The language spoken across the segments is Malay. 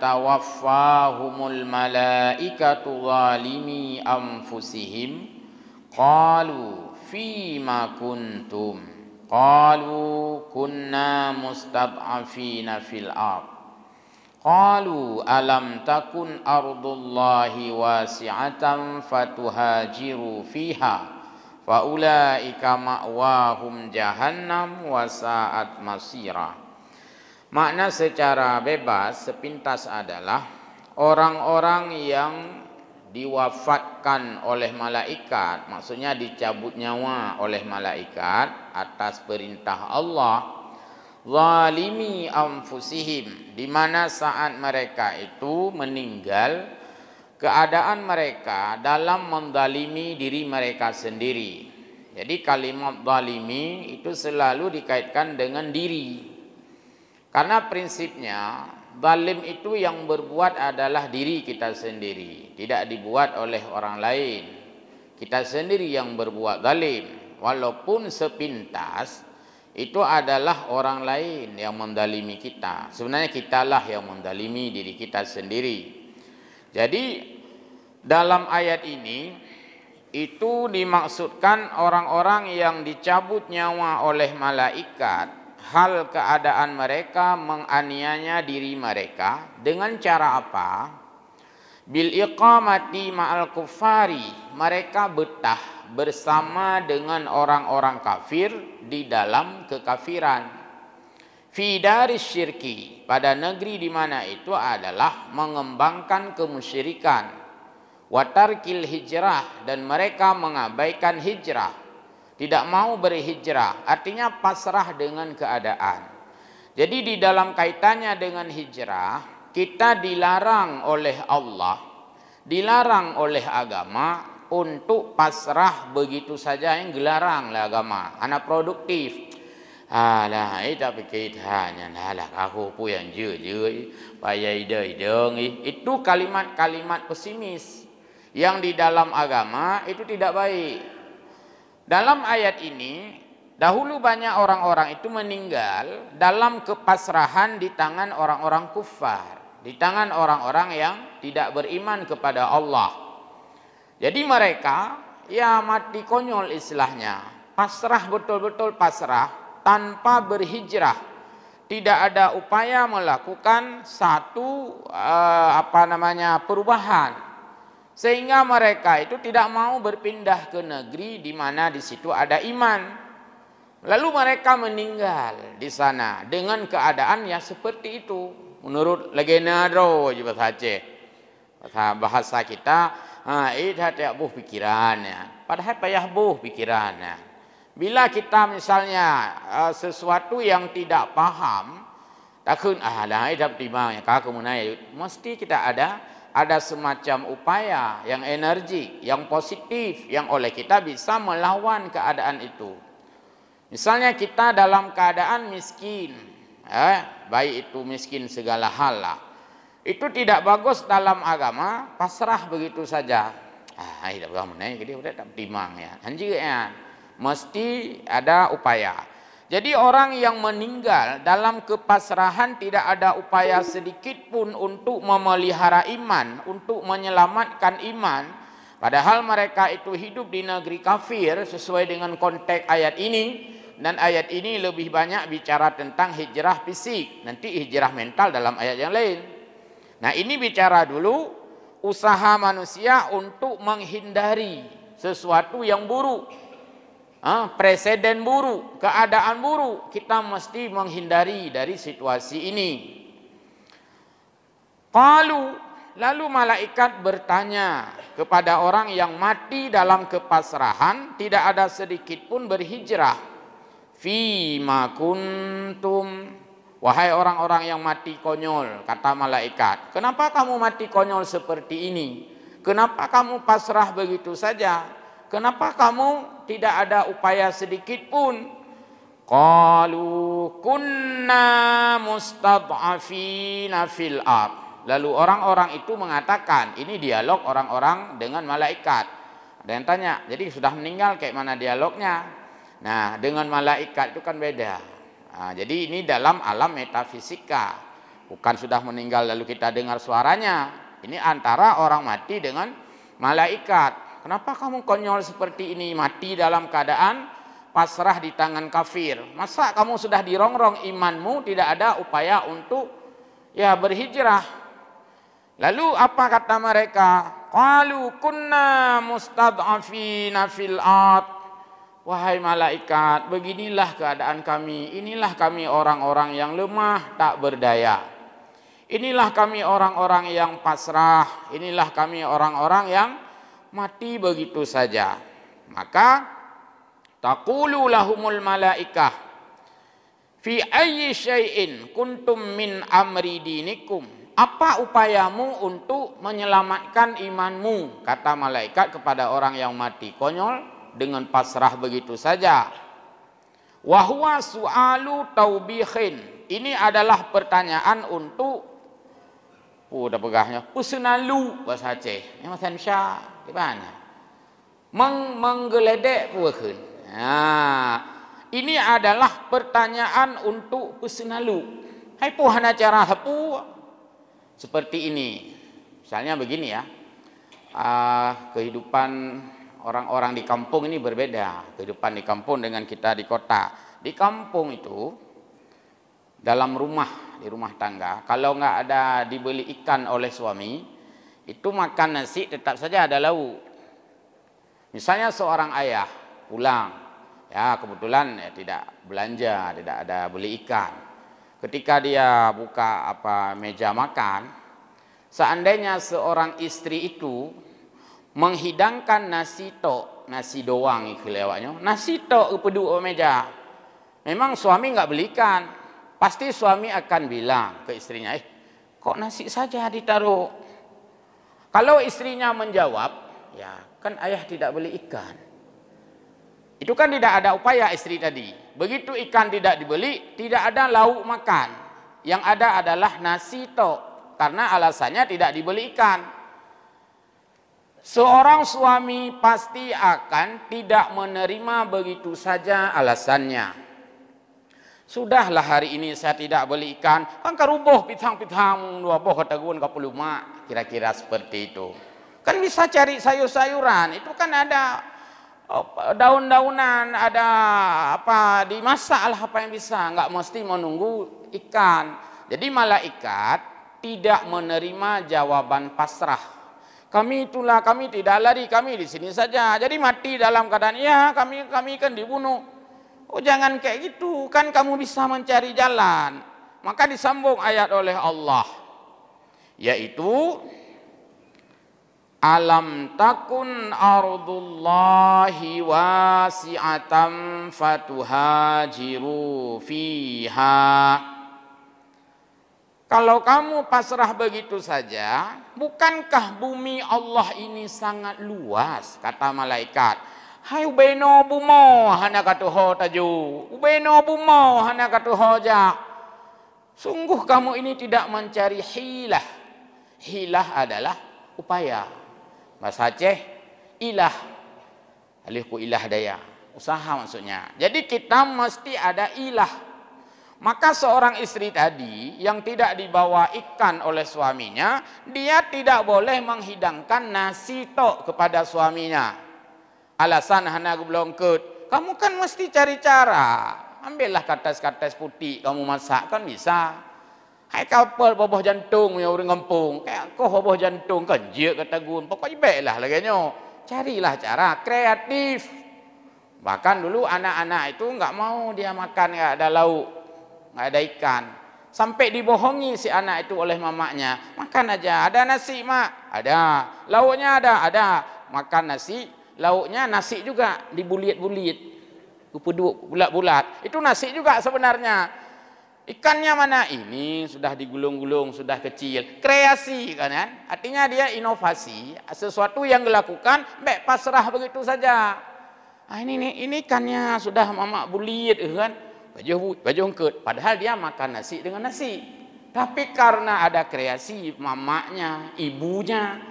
tawaffahumul malaikatu zalimi anfusihim qalu fima kuntum qalu kunna mustad'afina fil ard qalu alam takun ardullahi wasi'atan fatuhajiru fiha faulaika ma'wahum jahannam wa sa'at masira. Makna secara bebas sepintas adalah orang-orang yang diwafatkan oleh malaikat, maksudnya dicabut nyawa oleh malaikat atas perintah Allah, zalimi anfusihim, di mana saat mereka itu meninggal keadaan mereka dalam menzalimi diri mereka sendiri. Jadi kalimat zalimi itu selalu dikaitkan dengan diri. Karena prinsipnya zalim itu yang berbuat adalah diri kita sendiri, tidak dibuat oleh orang lain. Kita sendiri yang berbuat zalim, walaupun sepintas itu adalah orang lain yang menzalimi kita. Sebenarnya kitalah yang menzalimi diri kita sendiri. Jadi dalam ayat ini itu dimaksudkan orang-orang yang dicabut nyawa oleh malaikat, hal keadaan mereka menganiaya diri mereka dengan cara apa? Bil iqamati ma'al kuffari, mereka betah bersama dengan orang-orang kafir di dalam kekafiran. Fi daris syirki, pada negeri di mana itu adalah mengembangkan kemusyrikan. Watarkil hijrah, dan mereka mengabaikan hijrah, tidak mau berhijrah, artinya pasrah dengan keadaan. Jadi di dalam kaitannya dengan hijrah, kita dilarang oleh Allah, dilarang oleh agama untuk pasrah begitu saja, yang dilarang oleh agama. Anak produktif. Alah, tapi kitanya nalah aku pu yang je payah ide itu kalimat-kalimat pesimis yang di dalam agama itu tidak baik. Dalam ayat ini dahulu banyak orang-orang itu meninggal dalam kepasrahan di tangan orang-orang kufar, di tangan orang-orang yang tidak beriman kepada Allah. Jadi mereka ya mati konyol istilahnya, pasrah, betul-betul pasrah, tanpa berhijrah, tidak ada upaya melakukan satu perubahan, sehingga mereka itu tidak mau berpindah ke negeri di mana di situ ada iman. Lalu mereka meninggal di sana dengan keadaan yang seperti itu. Menurut legenda juga saja bahasa kita, itu tidak buh pikirannya, padahal payah buh pikirannya. Bila kita misalnya sesuatu yang tidak paham, takun dah hidup di mana kakak menaya, mesti kita ada semacam upaya yang energik, yang positif, yang oleh kita bisa melawan keadaan itu. Misalnya kita dalam keadaan miskin, baik itu miskin segala hal lah, itu tidak bagus dalam agama, pasrah begitu saja. Hidup kamu menaya, jadi udah tak timang ya, anjir ya. Mesti ada upaya. Jadi orang yang meninggal dalam kepasrahan tidak ada upaya sedikit pun untuk memelihara iman, untuk menyelamatkan iman. Padahal mereka itu hidup di negeri kafir sesuai dengan konteks ayat ini. Dan ayat ini lebih banyak bicara tentang hijrah fisik. Nanti hijrah mental dalam ayat yang lain. Nah ini bicara dulu usaha manusia untuk menghindari sesuatu yang buruk. Presiden buruk, keadaan buruk, kita mesti menghindari dari situasi ini. Lalu malaikat bertanya kepada orang yang mati dalam kepasrahan, tidak ada sedikit pun berhijrah. Fima kuntum, wahai orang-orang yang mati konyol, kata malaikat, kenapa kamu mati konyol seperti ini? Kenapa kamu pasrah begitu saja? Kenapa kamu tidak ada upaya sedikit pun? Qalu kunna mustad'afina fil ard. Lalu orang-orang itu mengatakan, ini dialog orang-orang dengan malaikat. Ada yang tanya, jadi sudah meninggal kayak mana dialognya? Nah, dengan malaikat itu kan beda. Jadi ini dalam alam metafisika. Bukan sudah meninggal lalu kita dengar suaranya. Ini antara orang mati dengan malaikat. Kenapa kamu konyol seperti ini? Mati dalam keadaan pasrah di tangan kafir. Masa kamu sudah dirongrong imanmu, tidak ada upaya untuk berhijrah? Lalu apa kata mereka? Qalu kunna mustad'afina fil ard. Wahai malaikat, beginilah keadaan kami. Inilah kami orang-orang yang lemah, tak berdaya. Inilah kami orang-orang yang pasrah. Inilah kami orang-orang yang mati begitu saja. Maka taqulu lahumul malaikah fi ayyi syai'in kuntum min amri dinikum. Apa upayamu untuk menyelamatkan imanmu? Kata malaikat kepada orang yang mati konyol dengan pasrah begitu saja. Wa huwa su'alu taubihin. Ini adalah pertanyaan untuk udah pegahnya pusunalu bahasa Aceh. Ini Mas Syah di mana? Menggeledek puekeun. Nah, ini adalah pertanyaan untuk pusunalu. Hai puhana cara hapu seperti ini. Misalnya begini ya. Kehidupan orang-orang di kampung ini berbeda. Kehidupan di kampung dengan kita di kota. Di kampung itu dalam rumah, di rumah tangga, kalau nggak ada dibeli ikan oleh suami, itu makan nasi tetap saja ada lauk. Misalnya seorang ayah pulang, kebetulan tidak belanja, tidak ada beli ikan. Ketika dia buka meja makan, seandainya seorang istri itu menghidangkan nasi tok, nasi doang itu lewatnya, nasi tok peduk meja, memang suami nggak beli ikan. Pasti suami akan bilang ke istrinya, kok nasi saja ditaruh? Kalau istrinya menjawab, kan ayah tidak beli ikan. Itu kan tidak ada upaya istri tadi. Begitu ikan tidak dibeli, tidak ada lauk makan. Yang ada adalah nasi tok, karena alasannya tidak dibeli ikan. Seorang suami pasti akan tidak menerima begitu saja alasannya. Sudahlah hari ini saya tidak beli ikan, kan karuboh pitang-pitang dua boh katagun kapuluma, kira-kira seperti itu. Kan bisa cari sayur-sayuran, itu kan ada daun-daunan, ada dimasak lah apa yang bisa, nggak mesti menunggu ikan. Jadi malaikat tidak menerima jawaban pasrah. Kami tidak lari, kami di sini saja. Jadi mati dalam keadaan kami kan dibunuh. Oh jangan kayak gitu, kan kamu bisa mencari jalan. Maka disambung ayat oleh Allah, yaitu alam takun ardullahi wasi'atam fatuhajiru fiha. Kalau kamu pasrah begitu saja, bukankah bumi Allah ini sangat luas? Kata malaikat. Hai ubeno bumo hana katuho taju, ubeno bumo hana katuho ja. Sungguh kamu ini tidak mencari hilah. Hilah adalah upaya. Bahasa Aceh ilah, alihku ilah daya, usaha maksudnya. Jadi kita mesti ada ilah. Maka seorang istri tadi yang tidak dibawa ikan oleh suaminya, dia tidak boleh menghidangkan nasi tok kepada suaminya. Alasan hana belum ket. Kamu kan mesti cari cara. Ambillah katas-katas putih kamu masak kan bisa. Hai kapal boboh jantung yang orang kampung. Kayak kau boboh jantung kan je kata gun. Pokoknya baiklah laganya. Carilah cara kreatif. Bahkan dulu anak-anak itu nggak mau dia makan nggak ada lauk, nggak ada ikan. Sampai dibohongi si anak itu oleh mamanya. Makan aja, ada nasi mak, ada. Lauknya ada. Makan nasi. Lauknya nasi juga dibulit-bulit, bulat-bulat. Itu nasi juga sebenarnya. Ikannya mana? Ini sudah digulung-gulung, sudah kecil. Kreasi kan? Artinya dia inovasi, sesuatu yang dilakukan, pasrah begitu saja. Ini ikannya sudah mama bulit kan? Baju ungkut. Padahal dia makan nasi dengan nasi. Tapi karena ada kreasi mamanya, ibunya,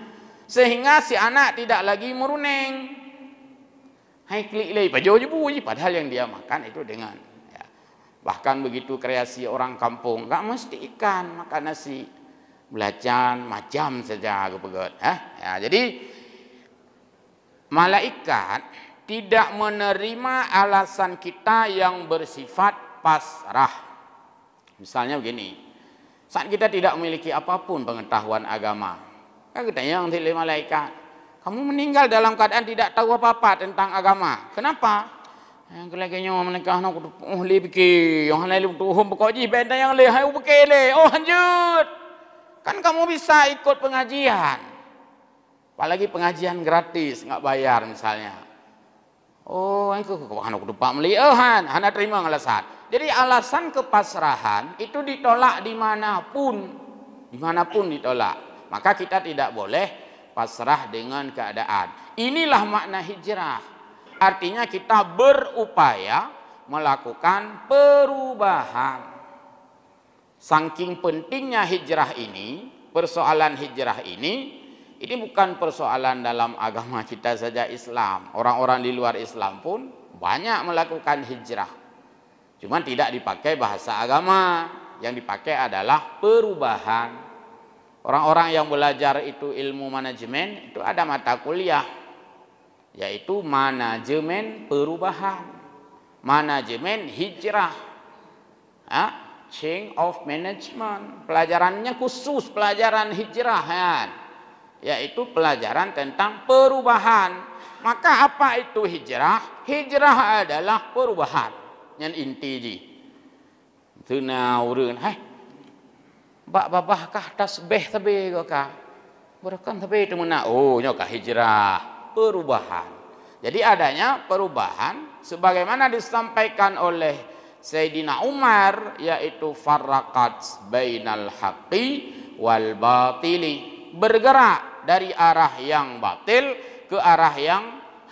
sehingga si anak tidak lagi meruneng. Hai klik lagi baju padahal yang dia makan itu dengan Bahkan begitu kreasi orang kampung, enggak mesti ikan, makan nasi. Belacan macam saja aku pegot. Ya, jadi malaikat tidak menerima alasan kita yang bersifat pasrah. Misalnya begini, saat kita tidak memiliki apapun pengetahuan agama, kan kita yang oleh malaikat, kamu meninggal dalam keadaan tidak tahu apa-apa tentang agama. Kenapa? Yang kelaganya menikah nak li fikir, yang lain tu bekoji benda yang le hai fikir le. Oh lanjut. Kan kamu bisa ikut pengajian. Apalagi pengajian gratis, enggak bayar misalnya. Oh, aku lupa meli. Hana terima alasan. Jadi alasan kepasrahan itu ditolak dimanapun. Dimanapun ditolak. Maka kita tidak boleh pasrah dengan keadaan. Inilah makna hijrah. Artinya kita berupaya melakukan perubahan. Saking pentingnya hijrah ini, persoalan hijrah ini bukan persoalan dalam agama kita saja Islam. Orang-orang di luar Islam pun banyak melakukan hijrah. Cuma tidak dipakai bahasa agama, yang dipakai adalah perubahan. Orang-orang yang belajar itu ilmu manajemen, itu ada mata kuliah, yaitu manajemen perubahan, manajemen hijrah. Change of management, pelajarannya khusus pelajaran hijrah kan? Yaitu pelajaran tentang perubahan. Maka apa itu hijrah? Hijrah adalah perubahan yang inti ji. Tunaureun, babah kah tasbih tabe kah? Berakan tabe itu mana? Oh, nyoka hijrah, perubahan. Jadi adanya perubahan sebagaimana disampaikan oleh Sayyidina Umar, yaitu farraqat bainal haqqi wal batili, bergerak dari arah yang batil ke arah yang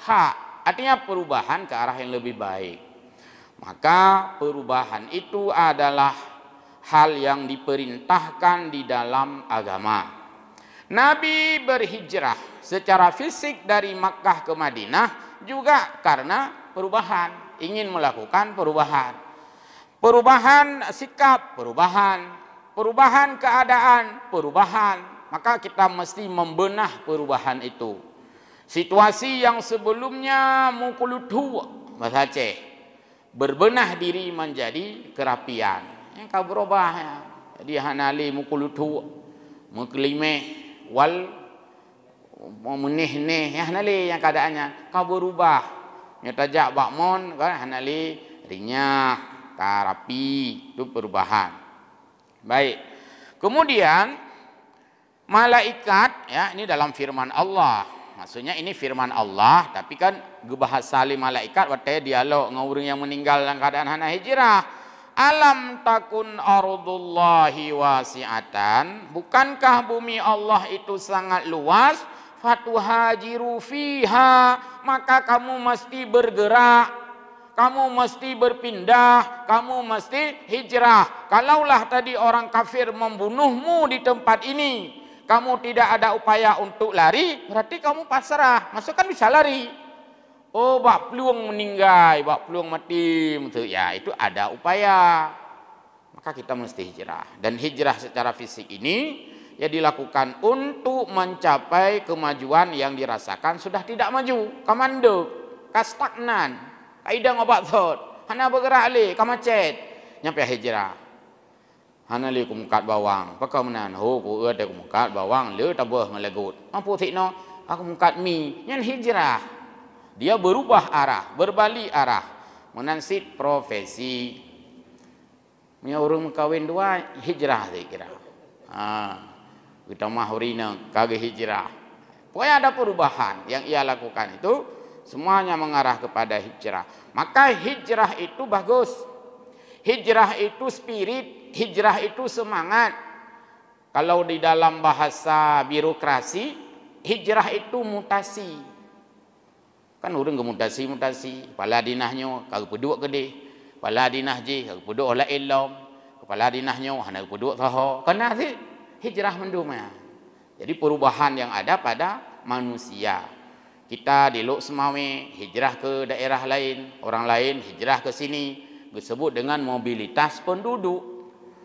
hak. Artinya perubahan ke arah yang lebih baik. Maka perubahan itu adalah hal yang diperintahkan di dalam agama. Nabi berhijrah secara fisik dari Makkah ke Madinah juga karena perubahan, ingin melakukan perubahan. Perubahan sikap, perubahan keadaan, perubahan. Maka kita mesti membenah perubahan itu. Situasi yang sebelumnya mukulutu, bahasa Aceh, berbenah diri menjadi kerapian. Yang kau berubah ya. Jadi hanali mukulutu, muklimeh, wal menih-nih, ya hanali yang keadaannya. Kau berubah. Nyetajak bakmon, kan hanali rinyah. Rapi, itu perubahan. Baik. Kemudian malaikat, ya ini dalam firman Allah. Maksudnya ini firman Allah, tapi kan bahasa malaikat wataya dialog dengan orang yang meninggal dalam keadaan hana hijrah. Alam takun ardullahi wasi'atan, bukankah bumi Allah itu sangat luas? Fatuhajiru fiha, maka kamu mesti bergerak. Kamu mesti berpindah, kamu mesti hijrah. Kalaulah tadi orang kafir membunuhmu di tempat ini, kamu tidak ada upaya untuk lari, berarti kamu pasrah. Maksud kan bisa lari. Oh, bak peluang meninggal, bak peluang mati, ya itu ada upaya. Maka kita mesti hijrah. Dan hijrah secara fisik ini ya dilakukan untuk mencapai kemajuan yang dirasakan sudah tidak maju, kamanduk, kastagnan. Kaidah ngobat thot, hana bergerak le, kamacet, nyampe hijrah. Hana le kumkat bawang, pakau menan, ho ku ade kumkat bawang, le tabah ngelegut. Mampu tikno, aku mungkat mi, nyan hijrah. Dia berubah arah, berbalik arah, menansit profesi. Punya orang kawin dua, hijrah saya kira. Kita mahurina kagak hijrah. Pokoknya ada perubahan yang ia lakukan itu. Semuanya mengarah kepada hijrah. Maka hijrah itu bagus. Hijrah itu spirit, hijrah itu semangat. Kalau di dalam bahasa birokrasi, hijrah itu mutasi. Kan orang ke mutasi. Kepala dinahnya kagak peduk gede. Kepala dinah je kagak peduk olah ilom. Kepala dinahnya hana peduk taho. Kena sih hijrah mendumnya. Jadi perubahan yang ada pada manusia. Kita di Lok Semawe hijrah ke daerah lain, orang lain hijrah ke sini. disebut dengan mobilitas penduduk.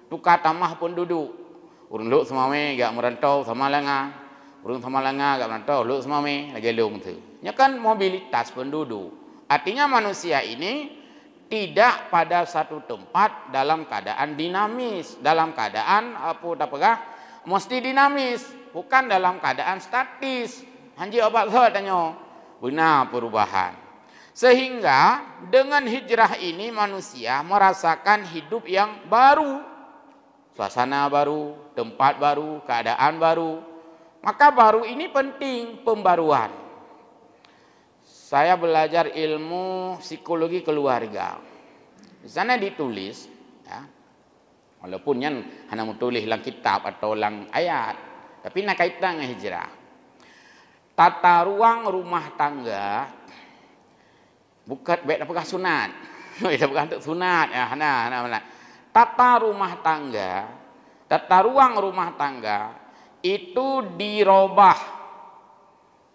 Tukar tamah penduduk. Urang luk semame gak merantau sama langa. Urang sama langa gak merantau luk semame lagi lung tu. Nya kan mobilitas penduduk. Artinya manusia ini tidak pada satu tempat dalam keadaan dinamis, dalam keadaan mesti dinamis, bukan dalam keadaan statis. Hanji obat tanya, benar perubahan. Sehingga dengan hijrah ini manusia merasakan hidup yang baru, suasana baru, tempat baru, keadaan baru. Maka baru ini penting, pembaruan. Saya belajar ilmu psikologi keluarga. Di sana ditulis, ya, walaupun yang hanya tulis dalam kitab atau dalam ayat, tapi nak kaitan dengan hijrah. Tata ruang rumah tangga bukan baik apakah sunat. Bukan untuk sunat ya, hana. Tata ruang rumah tangga itu dirubah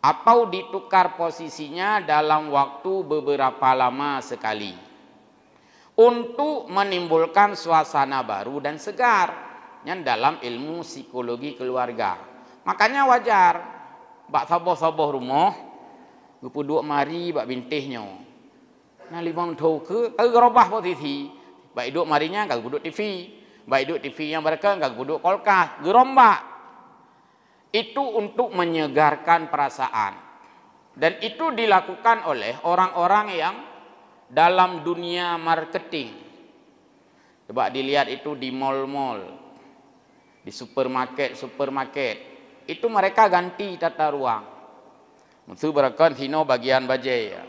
atau ditukar posisinya dalam waktu beberapa lama sekali untuk menimbulkan suasana baru dan segar yang dalam ilmu psikologi keluarga. Makanya wajar bak saboh-saboh rumah gepuduk mari bak bintihnya. Nah limang tau ke gerobah posisi. Bak duduk marinya gak duduk TV. Bak duduk TV yang mereka gak duduk kolkas, gerombak. Itu untuk menyegarkan perasaan. Dan itu dilakukan oleh orang-orang yang dalam dunia marketing. Coba dilihat itu di mall-mall, di supermarket. Itu mereka ganti tata ruang. Itu berakan sino bagian bajai,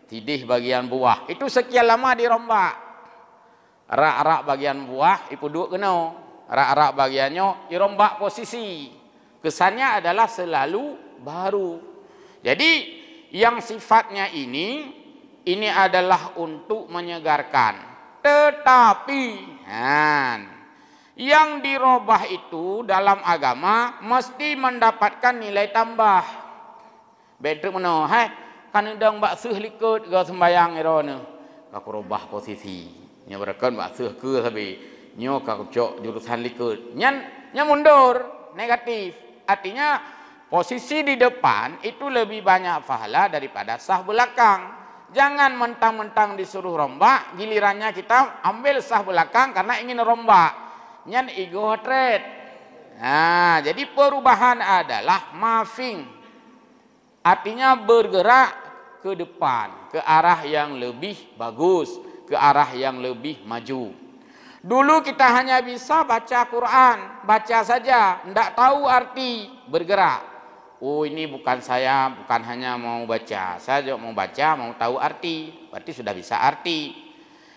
tidih bagian buah. Itu sekian lama dirombak. Rak-rak bagian buah, ipu duduk kena. Rak-rak bagiannya dirombak posisi. Kesannya adalah selalu baru. Jadi yang sifatnya ini adalah untuk menyegarkan. Tetapi yang dirubah itu dalam agama mesti mendapatkan nilai tambah. Betul mana? Kan ndang bak seuh likut ga sembayang irone. Ka rubah posisi. Nya berakan bak seuh ke sabi. Nyo ka cok jurusan likut. Nya mundur, negatif. Artinya posisi di depan itu lebih banyak pahala daripada sah belakang. Jangan mentang-mentang disuruh rombak, gilirannya kita ambil sah belakang karena ingin rombak. Nyan ego trade. Nah, jadi perubahan adalah moving. Artinya bergerak ke depan, ke arah yang lebih bagus, ke arah yang lebih maju. Dulu kita hanya bisa baca Quran, baca saja, tidak tahu arti, bergerak. Oh ini bukan saya, bukan hanya mau baca, saya juga mau baca, mau tahu arti, berarti sudah bisa arti.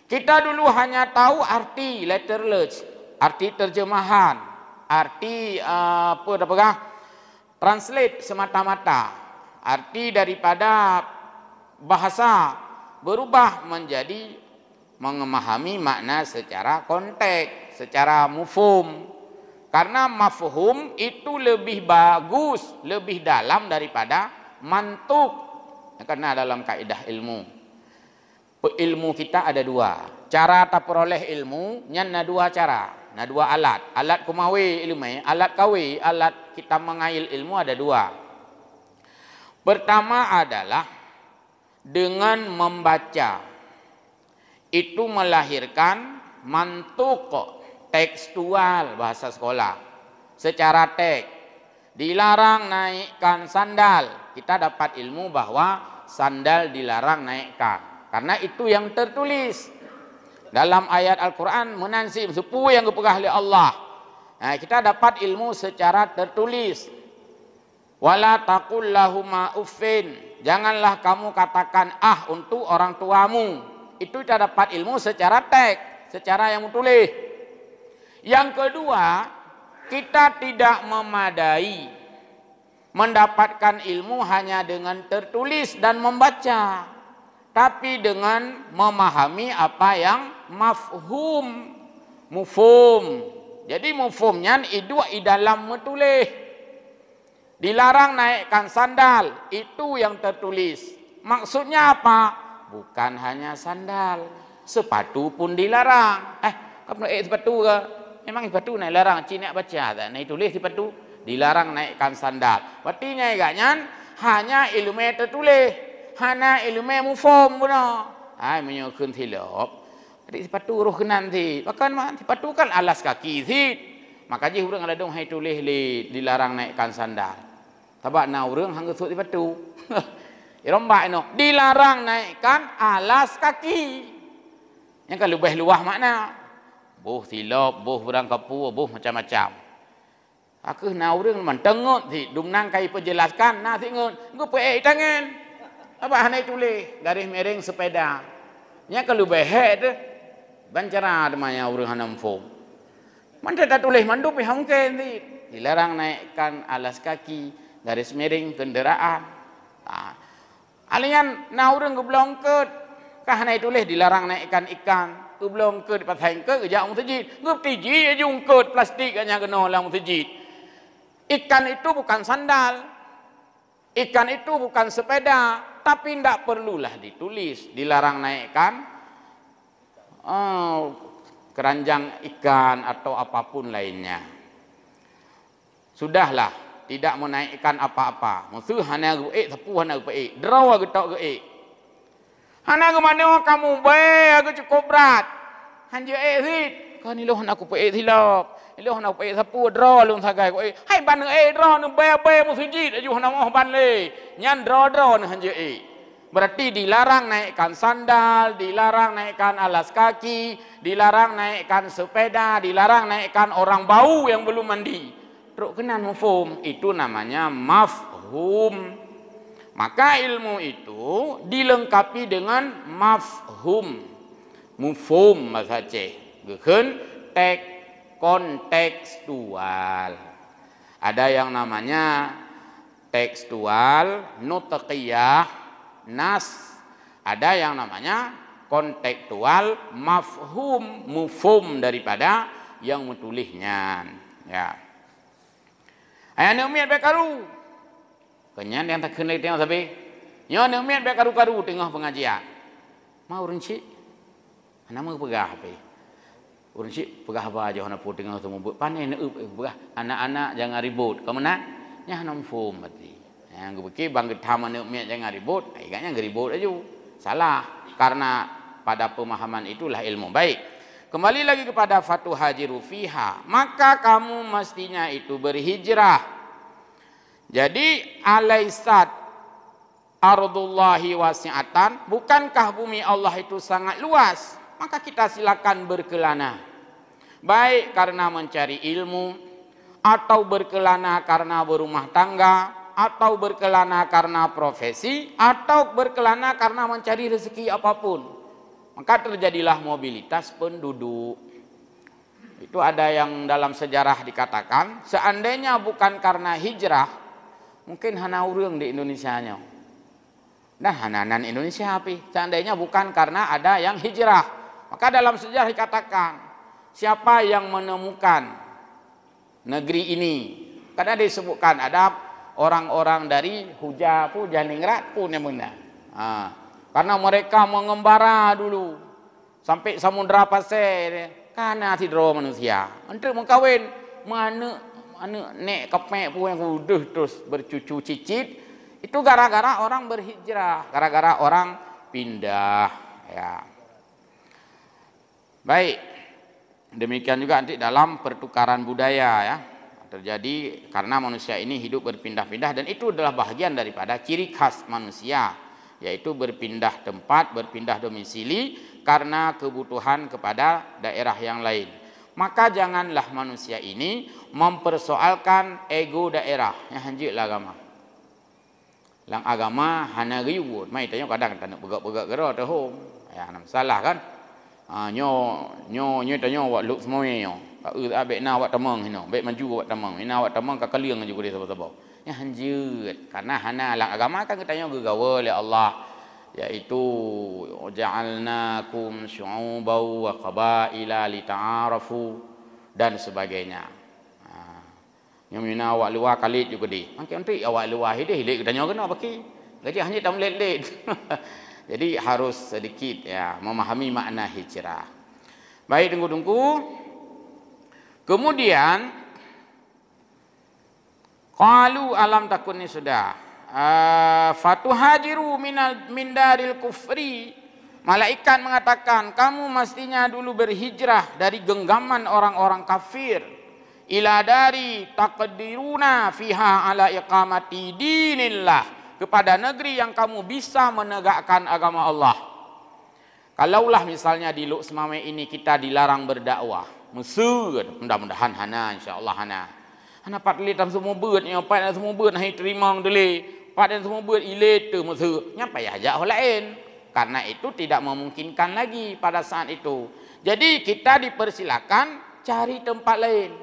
Kita dulu hanya tahu arti, letterless, arti terjemahan, arti translate semata-mata, arti daripada bahasa berubah menjadi memahami makna secara konteks, secara mufhum. Karena mafhum itu lebih bagus, lebih dalam daripada mantuk. Karena dalam kaidah ilmu, ilmu kita ada dua. Cara tak peroleh ilmu, nyana dua cara, nah dua alat. Alat kumawe ilmu, alat kawe, alat kita mengail ilmu ada dua. Pertama adalah dengan membaca. Itu melahirkan mantuk tekstual bahasa sekolah. Secara teks dilarang naikkan sandal. Kita dapat ilmu bahwa sandal dilarang naikkan. Karena itu yang tertulis. Dalam ayat Al-Quran menansib sepuh yang dipegah oleh Allah. Nah, kita dapat ilmu secara tertulis. Wala taqul lahuma uffin. Janganlah kamu katakan untuk orang tuamu. Itu kita dapat ilmu secara teks, secara yang tulis. Yang kedua, kita tidak memadai mendapatkan ilmu hanya dengan tertulis dan membaca, tapi dengan memahami apa yang mafhum. Jadi mufhumnya itu dalam metulis. Dilarang naikkan sandal, itu yang tertulis. Maksudnya apa? Bukan hanya sandal. sepatu pun dilarang. Kau nak sepatu ke? Memang sepatu naik larang. Cina baca tak? Naik tulis sepatu dilarang naikkan sandal. Artinya agaknya hanya ilmu tertulis, hanya ilmu mufhum puna. Menyokun tilap. Jadi sepatu roh kenan ti. Bahkan sepatu kan alas kaki ti. Maka je urang ada dong hai tulis dilarang naikkan sandal. Tabak na urang hang gesut sepatu. Irombak no dilarang naikkan alas kaki. Yang kan lebih luah makna. Boh silap, boh urang kapu, boh macam-macam. Aku na urang man tengut ti dumnang kai penjelaskan na ti ngun. Nggo pe tangan. Apa hanai tulis garis miring sepeda. Nya kalau behet tu bancara demanya urang hanam fo. Man tak tulis mandu pi mungkin ti. Dilarang naikkan alas kaki, garis miring kenderaan. Alian na urang geblongkeut kah hanai tulis dilarang naikkan ikan. Geblongkeut di pasang ke jak masjid. Ngeup tiji jungkeut plastik nya kena lang masjid. Ikan itu bukan sandal. Ikan itu bukan sepeda, tapi tidak perlulah ditulis dilarang naikkan keranjang ikan atau apapun lainnya. Sudahlah, tidak menaikkan apa-apa. Musuh hana guek sapu hana guek. Draw getok guek. Hana ke mana kamu bae aku cukup berat. Hanje rit. Kan iloh aku pe silap. Iloh nak pe sapu draw lung sagai guek. Hai ban draw nu bae musjid aju hana mau ban le. Nyan draw nu hanje Berarti dilarang naikkan sandal, dilarang naikkan alas kaki, dilarang naikkan sepeda, dilarang naikkan orang bau yang belum mandi. Truk kenan mafhum, itu namanya mafhum. Maka ilmu itu dilengkapi dengan mafhum. Mufhum bahasa Aceh. Geukeun kontekstual. Ada yang namanya tekstual, nutqiyah, nas. Ada yang namanya kontekstual, mafhum, mufhum daripada yang menulisnya. Ya. Ayah umiat bekaru. Kenyan yang tak kena tengok sabi. Nyo umiat bekaru-karu tengah pengajian. Mau renci. Nama pegah apa? Renci pegah apa aja hana pu tengah temu panen pegah anak-anak jangan ribut. Kamu nak? Nya hana mufhum berarti. Yang gebeki bang getama umiat jangan ribut. Agaknya ribut aja. Salah karena pada pemahaman itulah ilmu baik. Kembali lagi kepada fatu hajiru fiha, maka kamu mestinya itu berhijrah. Jadi alaisat ardullahi wasi'atan, bukankah bumi Allah itu sangat luas? Maka kita silakan berkelana. Baik karena mencari ilmu, atau berkelana karena berumah tangga, atau berkelana karena profesi, atau berkelana karena mencari rezeki apapun. Maka terjadilah mobilitas penduduk. Itu ada yang dalam sejarah dikatakan, seandainya bukan karena hijrah, mungkin hana urang di Indonesia nya. Nah, hananan Indonesia api. Seandainya bukan karena ada yang hijrah. Maka dalam sejarah dikatakan, siapa yang menemukan negeri ini? Karena disebutkan ada orang-orang dari Hujaningrat pun yang benar. Karena mereka mengembara dulu sampai samudra pasir karena tidro manusia. Untuk mengkawin mana nek kepek pun yang udah terus bercucu cicit itu gara-gara orang berhijrah, gara-gara orang pindah ya. Baik. Demikian juga nanti dalam pertukaran budaya ya. Terjadi karena manusia ini hidup berpindah-pindah dan itu adalah bahagian daripada ciri khas manusia, yaitu berpindah tempat, berpindah domisili karena kebutuhan kepada daerah yang lain. Maka janganlah manusia ini mempersoalkan ego daerah. Ya hanjiklah agama. Lang agama hana riwut. Mai tanya kadang tak nak begak-begak gera tahom. Ya nak salah kan? Nyo tanya wak luk semua nyo. Abek na wak tamang hino. Bek maju wak tamang. Ina wak tamang ka kaliang juga dia sabar-sabar. Ya hanjut karena hana lang agama kan kita tanya gegawa oleh Allah, yaitu ja'alnakum syu'uban wa qabaila lita'arafu dan sebagainya. Yang mina awak luar kalit juga di. Mungkin nanti awak luar hidup kita tanya kena baki. Gaji hanya tam let. Jadi harus sedikit ya memahami makna hijrah. Baik tunggu-tunggu. Kemudian qalu alam takun ni sudah. Fatuhajiru min daril kufri. Malaikat mengatakan kamu mestinya dulu berhijrah dari genggaman orang-orang kafir ila dari taqdiruna fiha ala iqamati dinillah, kepada negeri yang kamu bisa menegakkan agama Allah. Kalaulah misalnya di Luk Semame ini kita dilarang berdakwah, Mesir, mudah-mudahan hana insyaallah hana pat litam semua beut nya pat semua beut hai terima dele pat dan semua beut ile tu Mesir nya payah ajak orang lain. Karena itu tidak memungkinkan lagi pada saat itu. Jadi kita dipersilakan cari tempat lain.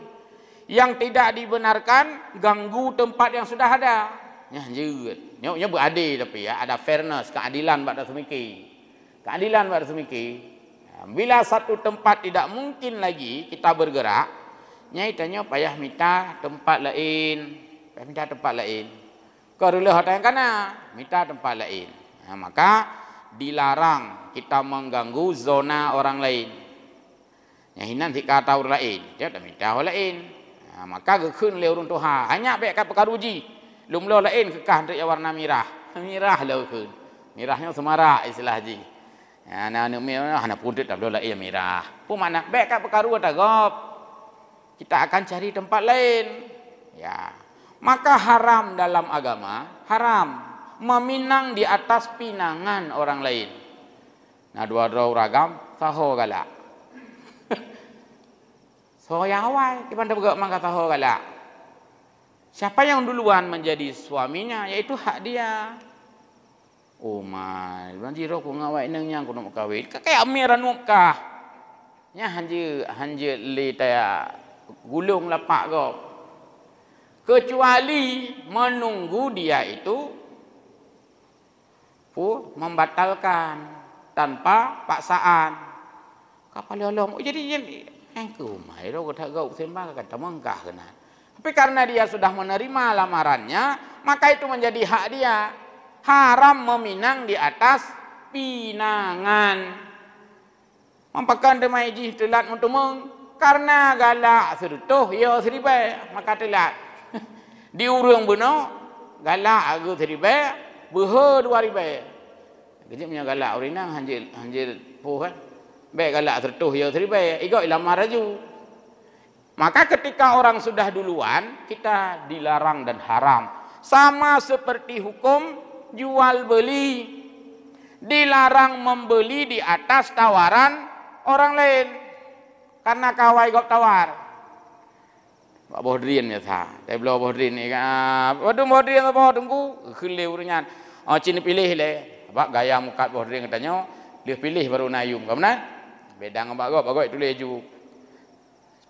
Yang tidak dibenarkan ganggu tempat yang sudah ada. Nya jeut. Nya beradil tapi ya ada fairness, keadilan pada semiki. Keadilan pada semiki. Bila satu tempat tidak mungkin lagi kita bergerak, nya itanya payah minta tempat lain. Payah minta tempat lain. Karula hotel yang kana, minta tempat lain. Maka dilarang kita mengganggu zona orang lain. Yang hinan jika tahu lain, dia dah minta orang lain. Maka gekun le urun Tuhan. Hanya baik kat pekaruji. Lumlo lain kekah untuk warna merah. Merah le gekun. Merahnya semarak istilah haji. Ana merah ana putih tak boleh lain merah. Pun mana baik kat pekaru tagap. Kita akan cari tempat lain. Ya. Maka haram dalam agama, haram meminang di atas pinangan orang lain. Nah dua-dua ragam saho galak. So yang awal kita bergerak mangka saho galak. Siapa yang duluan menjadi suaminya, yaitu hak dia. Oh my, banjir aku ngawai nang yang aku nak kahwin. Kayak amiran mukah. Nya hanje le taya gulung lapak go. Kecuali menunggu dia itu membatalkan tanpa paksaan. Kapal Allah jadi engkau mai ro tak gau sembang kata mengkah kena. Tapi karena dia sudah menerima lamarannya, maka itu menjadi hak dia. Haram meminang di atas pinangan. Mampakan demai ji telat untuk karena galak serutuh ya seribai maka telat. Diurung beno galak agu seribai Beha 2,000. Kejapnya galak urinang hanjil puh kan. Baik galak tertuh ya seribai. Ikut lamar raju. Maka ketika orang sudah duluan, kita dilarang dan haram. Sama seperti hukum jual beli. Dilarang membeli di atas tawaran orang lain. Karena kawai gop tawar. Pak Bohdrin ya sah. Saya belum Bohdrin ni kan. Waduh Bohdrin apa tunggu. Kelih urunya. Cini pilih le. Abak gaya mukat Bohdrin katanya. Dia pilih baru nayung. Kamu nak? Bedang abak gop. Abak tulis ju.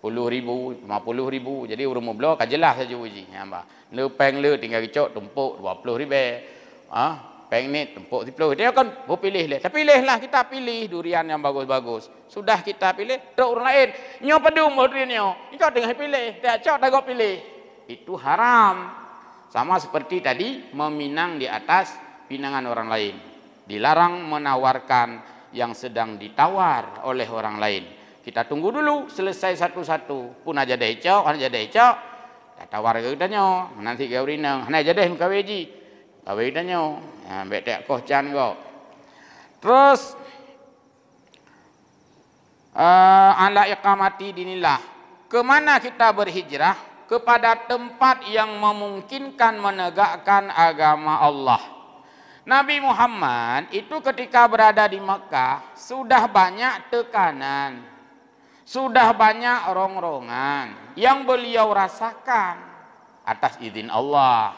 10,000, 50,000. Jadi urut mublo kan jelas saja uji. Nampak. Le peng le tinggal kicok tumpuk 20,000. Peng ni tumpuk 10. Dia kan pilih le. Tapi pilihlah kita pilih durian yang bagus-bagus. Sudah kita pilih, tak orang lain. Nyo pedung Bohdrin nyo. Ikau tengah pilih. Tak cok tak kau pilih. Itu haram. Sama seperti tadi meminang di atas pinangan orang lain. Dilarang menawarkan yang sedang ditawar oleh orang lain. Kita tunggu dulu selesai satu-satu. Pun aja dah icok, aja dah icok. Tak tawar ke danyo. Nanti kau rinang. Hana aja dah mkaweji. Kawe danyo. Ambek tak koh can kau. Terus ala iqamati dinillah. Kemana kita berhijrah? Kepada tempat yang memungkinkan menegakkan agama Allah. Nabi Muhammad itu ketika berada di Mekah sudah banyak tekanan, sudah banyak rongrongan yang beliau rasakan atas izin Allah.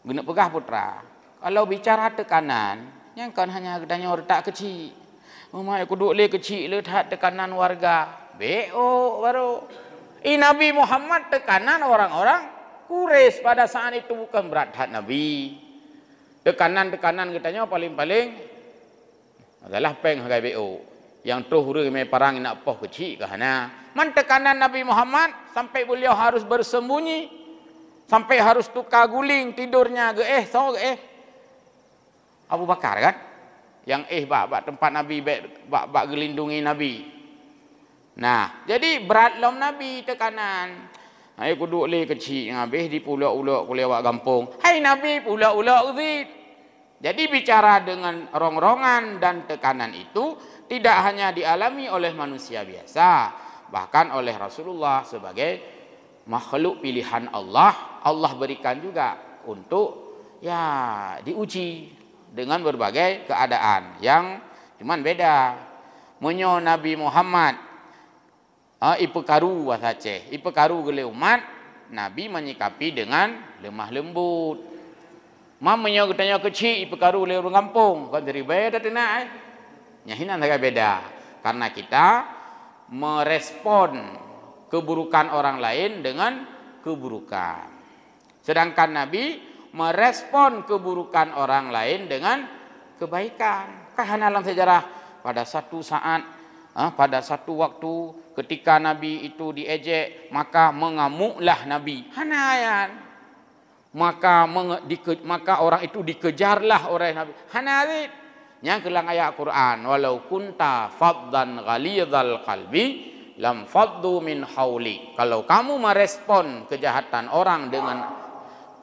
Guna pegah putra. Kalau bicara tekanan, yang kan hanya gedanya retak kecil. Umai aku duduk le kecil le tak tekanan warga. BO baru. Nabi Muhammad tekanan orang-orang Quraisy pada saat itu bukan berat hat Nabi. Tekanan-tekanan katanya paling-paling adalah peng harga BO. Yang tu huru me parang nak poh kecil ke hana. Man tekanan Nabi Muhammad sampai beliau harus bersembunyi. Sampai harus tukar guling tidurnya ke Abu Bakar kan? Yang bak tempat Nabi, bak gelindungi Nabi. Nah, jadi berat lom Nabi tekanan. Hai kuduk le kecil habis di pulau-ulak ku lewat kampung. Hai Nabi pulau-ulak uzid. Jadi bicara dengan rongrongan dan tekanan itu tidak hanya dialami oleh manusia biasa, bahkan oleh Rasulullah sebagai makhluk pilihan Allah. Allah berikan juga untuk ya diuji dengan berbagai keadaan yang cuman beda. Menyo Nabi Muhammad ipekaru wasace, ipekaru gele umat, Nabi menyikapi dengan lemah lembut. Mamanya katanya kecil ipekaru gele orang kampung, kan dari beda tenang. Nyahinan agak beda karena kita merespon keburukan orang lain dengan keburukan. Sedangkan Nabi merespon keburukan orang lain dengan kebaikan. Karena dalam sejarah pada satu saat, pada satu waktu ketika Nabi itu diejek, maka mengamuklah Nabi. Hanayan. Maka orang itu dikejarlah oleh Nabi. Hanarit. Yang kelang ayat Quran, walau kunta faddan ghalidhal qalbi lam faddu min hauli. Kalau kamu merespon kejahatan orang dengan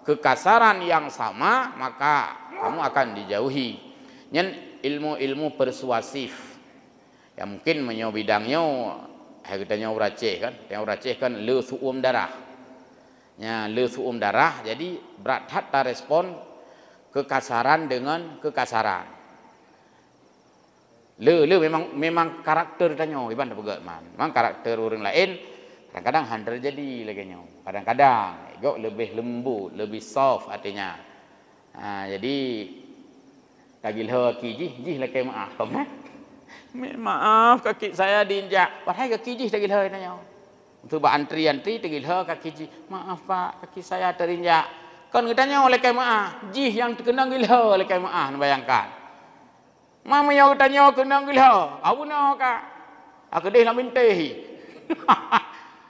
kekasaran yang sama, maka kamu akan dijauhi. Nyen ilmu-ilmu persuasif. Ya mungkin menyo bidangnya kita uraceh kan, yang uraceh kan le suum darah. Ya le suum darah, jadi berat hatta respon kekasaran dengan kekasaran. Le memang karakter tanya iban begat man. Memang karakter orang lain kadang-kadang handal jadi lagi nyo. Kadang-kadang ego lebih lembut, lebih soft artinya. Jadi tagil kiji jih lagi maaf kan? Maaf kaki saya diinjak. Padahal kaki jih tagil tanya. Untuk antri-antri tagil kaki jih. Maaf Pak, kaki saya terinjak. Kan katanya oleh kai maaf, jih yang terkena gilha oleh kai maaf, bayangkan. Mama yang tanya kena gilha, aku nak kak. Aku dah nak mintahi.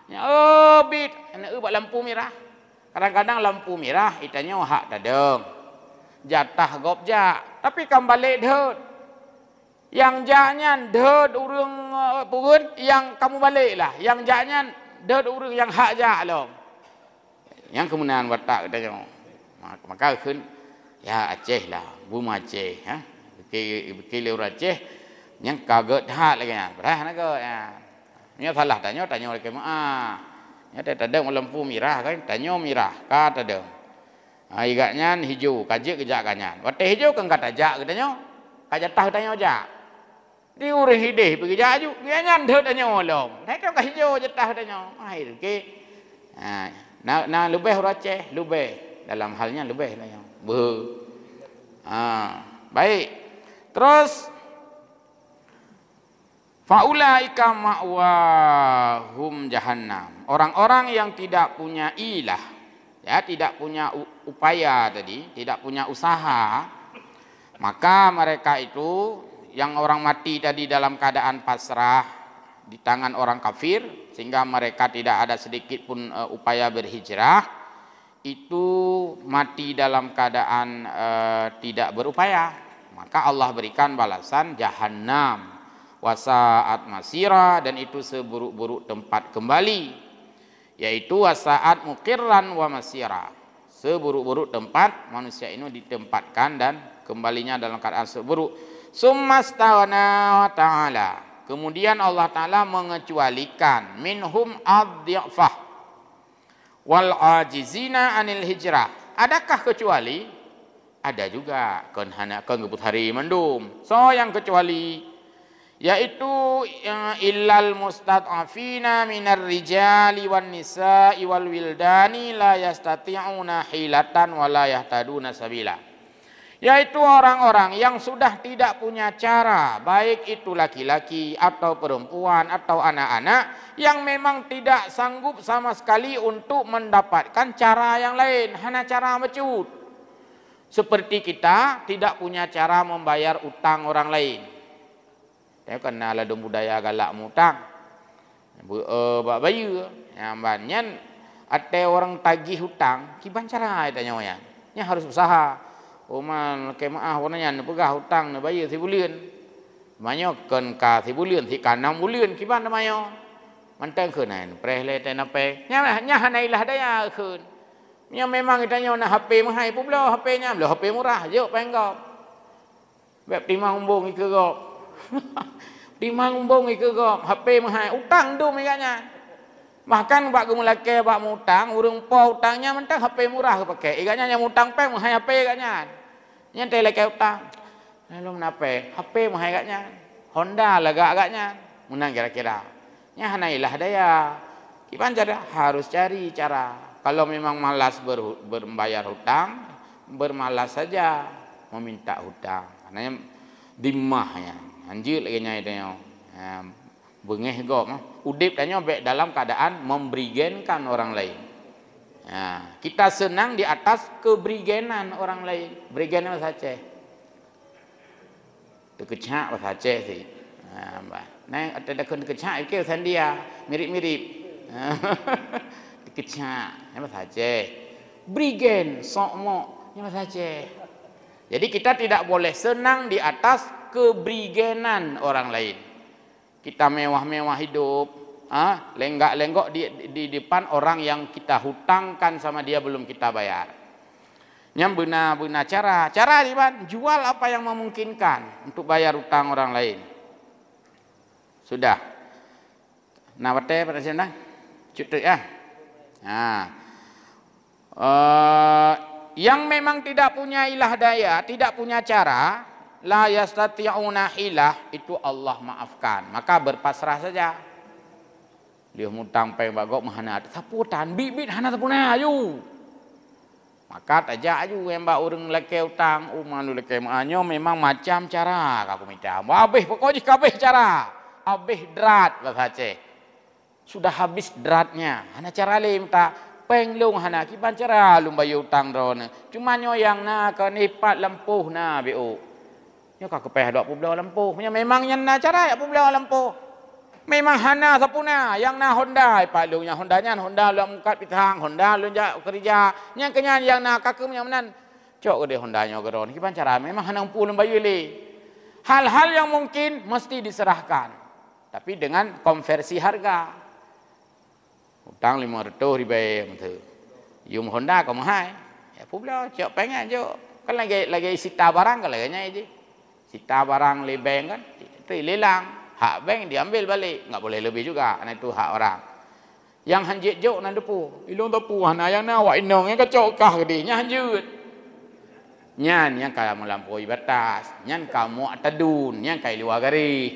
Ya bit, nak ubah lampu merah. Kadang-kadang lampu merah itanya hak tadeng. Jatah gobja, tapi kembali dehut. Yang jaknya dehut urang purun, yang kamu baliklah. Yang jaknya dehut urang yang hak jak loh. Yang kemudian watak katanya. Maka kun ya Aceh lah, buma Aceh, ha. Kile Aceh yang kaget hak lagi ya. Berah nak ya. Nya salah tanya lagi nya tadeng lampu merah kan, tanya merah ka tadeng. Igaknya hijau, kaji kejak kanyan. Wate hijau kan kata jak katanya. Kajatah tanya jak. Di urang hidih pergi jak ju. Dia nyan tanya olong. Nek ka hijau jatah tanya. Air ke. Nah lebih Aceh, lebih dalam halnya lebih tanya. Baik. Terus faulaika ma'wahum jahannam. Orang-orang yang tidak punya ilah, ya, tidak punya upaya tadi, tidak punya usaha, maka mereka itu yang orang mati tadi dalam keadaan pasrah di tangan orang kafir sehingga mereka tidak ada sedikit pun upaya berhijrah, itu mati dalam keadaan tidak berupaya. Maka Allah berikan balasan jahannam wasaat masira, dan itu seburuk-buruk tempat kembali, yaitu wasaat muqirran wa masira. Seburuk-buruk tempat manusia ini ditempatkan dan kembalinya dalam keadaan seburuk. Summastawana wa ta'ala. Kemudian Allah Ta'ala mengecualikan minhum ad-dhi'fah wal ajizina anil hijrah. Adakah kecuali? Ada juga kan ngebut hari mendum. So yang kecuali yaitu illal mustad'afina minar rijali wan nisa'i wal wildani la yastati'una hilatan wa la yahtaduna sabila. Yaitu orang-orang yang sudah tidak punya cara, baik itu laki-laki atau perempuan atau anak-anak yang memang tidak sanggup sama sekali untuk mendapatkan cara yang lain, hanya cara mecut. Seperti kita tidak punya cara membayar utang orang lain. Ya kena ada budaya galak mutang. Bak bayu yang banyak ada orang tagih hutang, kiban cara tanya ya. Nya harus usaha. man ke maah warnanya pegah hutang ne bayar 10 bulan. Manyo ken ka 10 bulan si ka 6 bulan kiban manyo. Mantang keunan preh le teh nape. Nya hanailah daya keun. Nya memang itanya na HP mahai pula HP nya, lo HP murah je penggap. Beb timang umbung ike gop. Timang umbung ike gop, HP mahai utang do meganya. Bahkan bak gumulake bak mutang, urang po utangnya mentang HP murah ke pakai. Iganya yang mutang pe mahai HP iganya. Nya teh leke utang. Lalu menape? HP mahai agaknya. Honda lega agaknya. Menang kira-kira. Nya hanailah daya. Kipan cara harus cari cara. Kalau memang malas berbayar hutang, bermalas saja meminta hutang. Karena dimahnya. Anjir lagi nya itu. Bengeh gop. Udip tanya dalam keadaan membrigenkan orang lain. Kita senang di atas kebrigenan orang lain. Brigen bahasa Aceh. Kecak bahasa Aceh sih. Nah, ada kecak itu dia mirip-mirip. Kecak bahasa Aceh. Brigen sokmo bahasa Aceh. Jadi kita tidak boleh senang di atas kebrigenan orang lain. Kita mewah-mewah hidup, lenggak-lenggok di depan orang yang kita hutangkan sama dia belum kita bayar. Yang benar cara di mana? Jual apa yang memungkinkan untuk bayar hutang orang lain. Sudah. Nah, bete pada sini dah. Cukup ya. Yang memang tidak punya ilah daya, tidak punya cara, la yastati'una hilah, itu Allah maafkan. Maka berpasrah saja. Dia mutang pe bagok mahana saputan bibit hana tapuna ayu. Maka tajak aju yang mbak urang leke utang, manu leke maanyo memang macam cara aku minta. Habis pokoknya kabeh cara. Habis drat bahasa Aceh. Sudah habis dratnya. Hana cara le minta penglung hana kiban cara lum bayu utang drone. Cuma nyo yang na ka nipat lempuh na BO. Nyo ka kepeh 20 lempuh. Memang yang na cara ya 20 lempuh. Memang hana sapuna yang na Honda palungnya Hondanya Honda lu mungkat pitang Honda lu jak kerja nya kenyan yang na kakem nya menan cok gede Hondanya geron kipan cara memang hana umpu lembayu le hal-hal yang mungkin mesti diserahkan tapi dengan konversi harga utang 500 ribu menteu yum Honda kau mahai ya pula cok pengen cok kan lagi sita barang kalau nya ini sita barang le bank kan itu lelang hak bank diambil balik, enggak boleh lebih juga, karena itu hak orang. Yang hanjit jok nan depu, ilung depu hana yang na wak inong yang kacok kah gedenya hanjut. Nyan yang kaya melampaui batas, nyan kamu atadun, nyan kaya luar gari.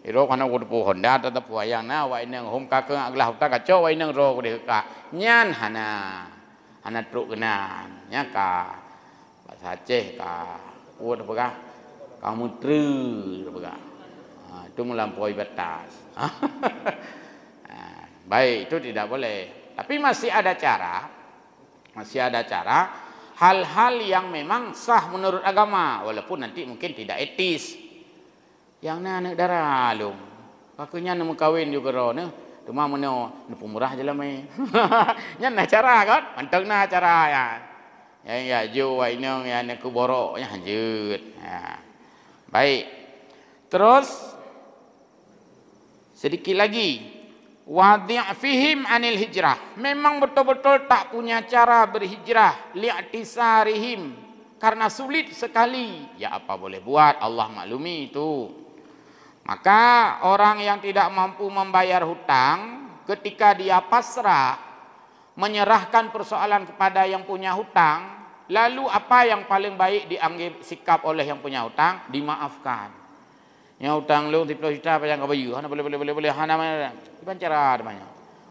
Iro kana ku depu Honda atau depu yang na wak inong hom kakeng aglah uta kacok wak inong ro ku deka. Nyan hana truk genan, nyan ka bahasa Aceh ka kuat apa kah? Kamu tru apa kah? Itu melampaui batas. Baik, itu tidak boleh. Tapi masih ada cara hal-hal yang memang sah menurut agama walaupun nanti mungkin tidak etis. Yang na darah lum. Kakunya nemu kawin juga ro ne. Cuma meno pemurah je lah mai. Nya na cara kan? Manteng na cara ya. Ya jo wa inong ya ne ku borok nya hanjut. Baik. Terus sedikit lagi wadi' fihim anil hijrah memang betul-betul tak punya cara berhijrah li'tisarihim karena sulit sekali ya apa boleh buat Allah maklumi itu maka orang yang tidak mampu membayar hutang ketika dia pasrah menyerahkan persoalan kepada yang punya hutang lalu apa yang paling baik dianggap sikap oleh yang punya hutang dimaafkan. Yang utang lu 10 juta apa yang kau bayu, hana boleh hana mana, iban cara namanya.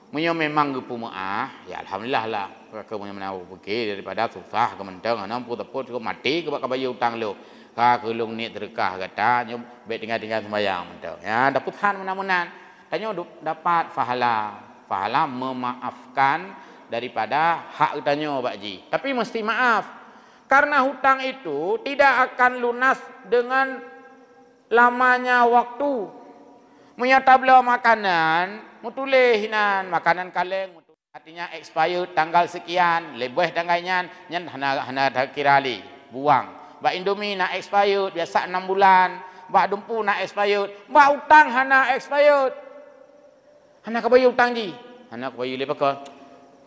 Munyo memang gepu maah, ya alhamdulillah lah. Kau punya menau pergi daripada susah kementeng, hana puteput kau mati kau bayu utang lu. Kau kelung ni terkah kata, nyo bet tinggal sembayang menteng. Ya dapat han menamunan, tanya dapat pahala memaafkan daripada hak utanyo bakji. Tapi mesti maaf, karena hutang itu tidak akan lunas dengan lamanya waktu menyata beliau makanan mutuleh hinan makanan kaleng artinya expired tanggal sekian lebih tanggalnya nyan hana kirali buang. Bak Indomie nak expired biasa 6 bulan. Bak dumpu nak expired. Bak utang hana expired. Hana ka bayar utang ji. Hana ka bayar lepas ka.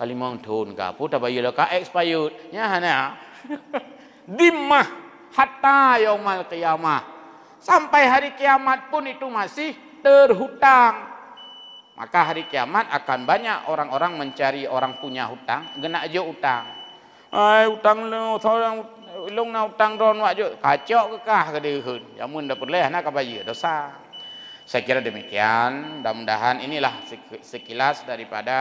Kali mong thun ka pu ta bayar ka expired. Nya hana. Dimmah hatta yaumal qiyamah. Sampai hari kiamat pun itu masih terhutang. Maka hari kiamat akan banyak orang-orang mencari orang punya hutang, gena aja utang. Ai utang lu orang long na utang ron wak jo kacok kekah ke deun. Jamun dapat leh nak ka bayar dosa. Saya kira demikian, mudah-mudahan inilah sekilas daripada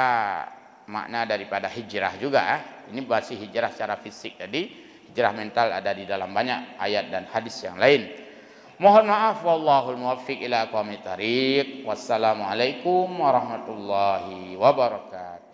makna daripada hijrah juga. Ini bahasa hijrah secara fisik tadi, hijrah mental ada di dalam banyak ayat dan hadis yang lain. Mohon maaf, wallahul muwaffiq ila aqwamit thariq. Wassalamualaikum warahmatullahi wabarakatuh.